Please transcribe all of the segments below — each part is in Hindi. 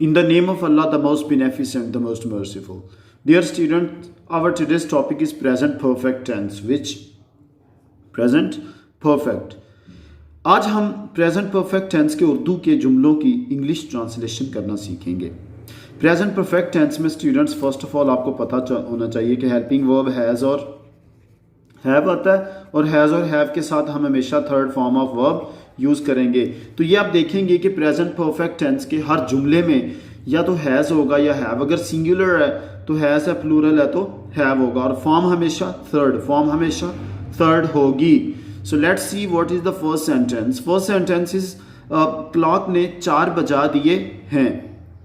In the name of Allah, the most beneficent, the most merciful. Dear student, our today's topic is present perfect tense. Which? Present perfect. आज हम प्रेजेंट परफेक्ट टेंस के उर्दू के जुमलों की इंग्लिश ट्रांसलेशन करना सीखेंगे। प्रेजेंट परफेक्ट टेंस में स्टूडेंट्स फर्स्ट ऑफ ऑल आपको पता होना चाहिए कि हेल्पिंग वर्ब हैज़ और हैव आता है, और हैज़ और हैव के साथ हम हमेशा third form of verb use करेंगे। तो ये आप देखेंगे कि प्रेजेंट परफेक्ट टेंस के हर जुमले में या तो हैज़ होगा या हैव। अगर सिंगुलर है तो हैज़ है, प्लूरल है तो हैव होगा, और फॉर्म हमेशा थर्ड होगी। So let's see what is the first sentence. First sentence is clock ने 4 बजा दिए हैं।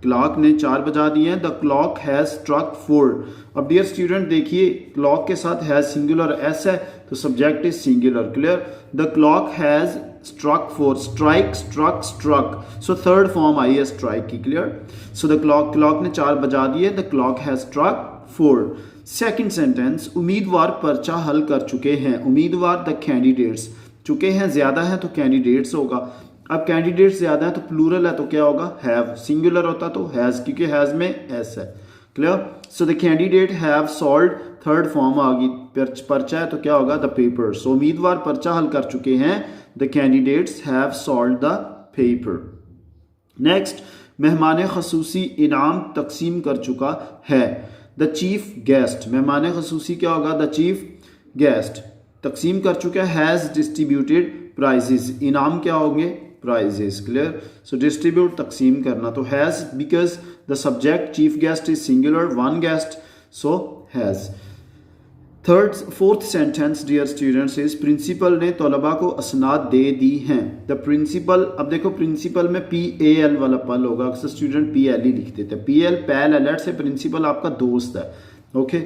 क्लॉक ने 4 बजा दिए हैं। The clock has struck 4। अब डियर स्टूडेंट देखिए, क्लॉक के साथ हैज सिंगुलर एस है तो subject is singular. Clear? The clock has struck 4। Strike, struck, so third form I है स्ट्राइक की। क्लियर? सो द क्लॉक ने 4 बजा दिए। The clock has struck 4। Second sentence, उम्मीदवार पर्चा हल कर चुके हैं। उम्मीदवार द कैंडिडेट्स, चुके हैं ज्यादा है तो कैंडिडेट्स होगा। अब कैंडिडेट्स ज्यादा है तो प्लूरल है तो क्या होगा? हैव। सिंगुलर होता तो हैज, क्योंकि हैज में एस है। Clear? So the candidate have solved, third form आ गई। पर्चा है तो क्या होगा? The paper. सो उम्मीदवार पर्चा हल कर चुके हैं। The candidates have solved the paper. Next, मेहमान खसूसी इनाम तकसीम कर चुका है। द चीफ गेस्ट, मेहमान खसूसी क्या होगा? द चीफ गेस्ट तकसीम कर चुका है। हैज़ डिस्ट्रीब्यूटेड प्राइजेस, इनाम क्या होंगे? प्राइजेस। क्लियर? सो डिस्ट्रीब्यूट तकसीम करना तो has, because the subject chief guest is singular, one guest, so has. Fourth sentence dear students is principal ने तलबा को असनाद दे दी हैं। द प्रिंसिपल, अब देखो प्रिंसिपल में PAL वाला पल होगा, अक्सर स्टूडेंट PL ही लिख देते हैं। PL पैल अलर्ट से प्रिंसिपल आपका दोस्त है। ओके,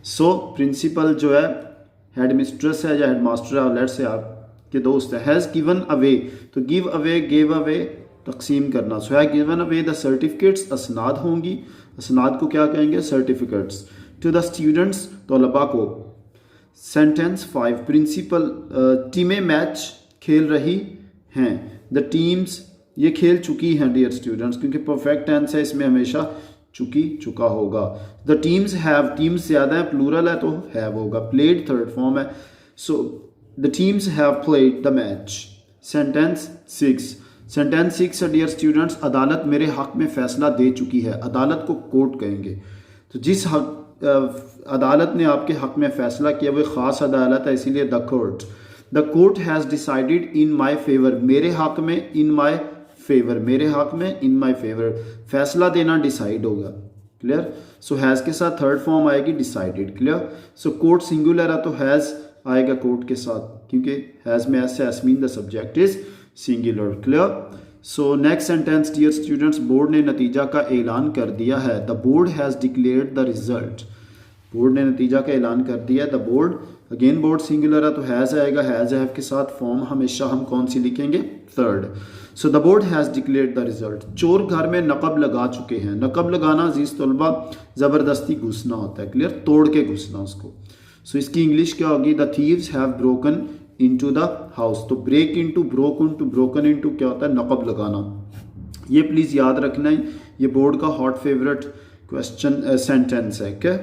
सो प्रिंसिपल जो है हेड मिस्ट्रेस है या हेड मास्टर है, अलर्ट से आपके दोस्त है। हैज़ गिवन अवे, तो गिव अवे, गेव अवे तकसीम करना। सो है गिवन अवे द सर्टिफिकेट्स, असनाद होंगी। असनाद को क्या कहेंगे? सर्टिफिकेट्स। टू द स्टूडेंट्स, तलबा को। सेंटेंस 5, प्रिंसिपल टीमें मैच खेल रही हैं। द टीम्स, ये खेल चुकी हैं डियर स्टूडेंट्स, क्योंकि परफेक्ट टेंस है, इसमें हमेशा चुका होगा। द टीम्स हैव, टीम्स ज्यादा है, प्लूरल है तो हैव होगा। प्लेड थर्ड फॉर्म है, so the teams have played the match. Sentence 6 dear students, अदालत मेरे हक में फैसला दे चुकी है। अदालत को कोर्ट कहेंगे। तो जिस अदालत ने आपके हक में फैसला किया वो खास अदालत है, इसीलिए the court has decided in my favour, मेरे हक में, इन माई फेवर, मेरे हक में, इन माई फेवर। फैसला देना डिसाइड होगा। क्लियर? सो हैज़ के साथ थर्ड फॉर्म आएगी डिसाइडेड। क्लियर? सो कोर्ट सिंगुलर है तो हैज़ आएगा कोर्ट के साथ, क्योंकि हैज़ में S mean the subject is singular. Clear? So next sentence dear students, board ने नतीजा का ऐलान कर दिया है। The board has declared the result, board ने नतीजा का ऐलान कर दिया। The board, again board singular है तो हैज़ आएगा। हैज़ हैव के साथ फॉर्म हमेशा हम कौन सी लिखेंगे? Third. So the board has declared the result. चोर घर में नकब लगा चुके हैं। नकब लगाना अजीज तलबा ज़बरदस्ती घुसना होता है। क्लियर? तोड़ के घुसना उसको। सो इसकी इंग्लिश क्या होगी? The thieves have broken into the house. तो ब्रेक इनटू, ब्रोकन इनटू क्या होता है? नकब लगाना। ये प्लीज याद रखना है, ये बोर्ड का हॉट फेवरेट क्वेश्चन सेंटेंस है। क्या?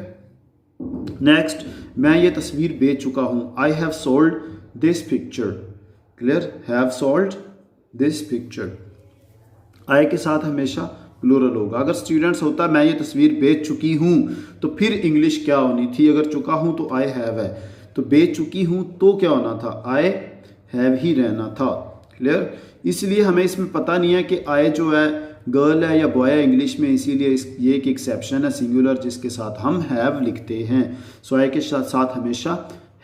नेक्स्ट, मैं ये तस्वीर बेच चुका हूं। I have sold this picture. Clear? Have sold this picture. I के साथ हमेशा प्लूरल होगा। अगर स्टूडेंट्स होता मैं ये तस्वीर बेच चुकी हूं तो फिर इंग्लिश क्या होनी थी? अगर चुका हूं तो आई हैव है, तो बेच चुकी हूं तो क्या होना था? आई हैव ही रहना था। क्लियर? इसलिए हमें इसमें पता नहीं है कि आई जो है गर्ल है या बॉय है इंग्लिश में, इसीलिए ये एक एक्सेप्शन है सिंगुलर जिसके साथ हम हैव लिखते हैं। सो आई के साथ हमेशा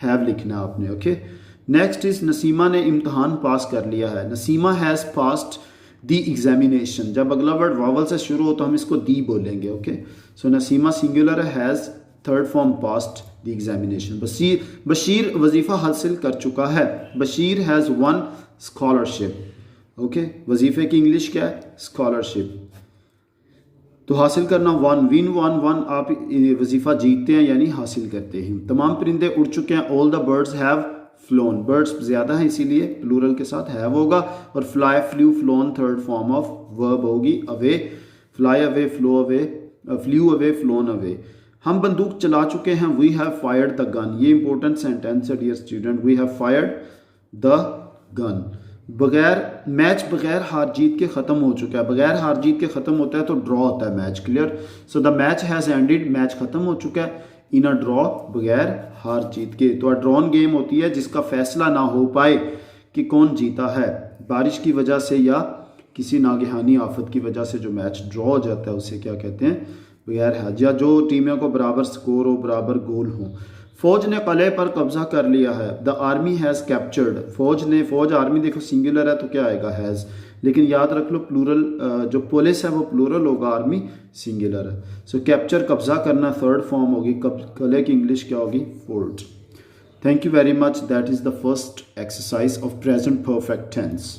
हैव लिखना आपने। ओके, नेक्स्ट इज नसीमा ने इम्तहान पास कर लिया है। Naseema has passed the examination. जब अगला वर्ड वावल से शुरू हो तो हम इसको दी बोलेंगे। ओके, सो नसीमा सिंगुलर है, has third form passed the examination. Bashir वजीफा हासिल कर चुका है। Bashir has won scholarship. Okay, वजीफे की इंग्लिश क्या है? स्कॉलरशिप। तो हासिल करना वन, वन आप वजीफा जीतते हैं यानी हासिल करते हैं। तमाम परिंदे उड़ चुके हैं। All the birds have flown, birds ज्यादा है इसीलिए प्लूरल के साथ हैव होगा। और fly, flew, flown third form of verb होगी। Away fly away, flow away, flew away, flown away. हम बंदूक चला चुके हैं, we have fired the gun. ये इंपॉर्टेंट सेंटेंस है dear student, we have fired the gun. बगैर मैच बगैर हार जीत के ख़त्म हो चुका है, बगैर हार जीत के ख़त्म होता है तो ड्रॉ होता है match, clear. So the match has ended, match ख़त्म हो चुका है, इन अ ड्रॉ, बगैर हार जीत के। तो अ ड्रॉन गेम होती है जिसका फैसला ना हो पाए कि कौन जीता है, बारिश की वजह से या किसी नागहानी आफत की वजह से जो मैच ड्रॉ हो जाता है उसे क्या कहते हैं, बगैर हार, या जो टीमों को बराबर स्कोर हो, बराबर गोल हो। फौज ने किले पर कब्जा कर लिया है, द आर्मी हैज़ कैप्चर्ड। फौज ने, फौज आर्मी देखो सिंगुलर है तो क्या आएगा, हैज़, लेकिन याद रख लो प्लूरल, जो पुलिस है वो प्लूरल होगा, आर्मी सिंगुलर है। सो कैप्चर कब्जा करना थर्ड फॉर्म होगी, किले की इंग्लिश क्या होगी, fort. Thank you very much, that is the first exercise of present perfect tense.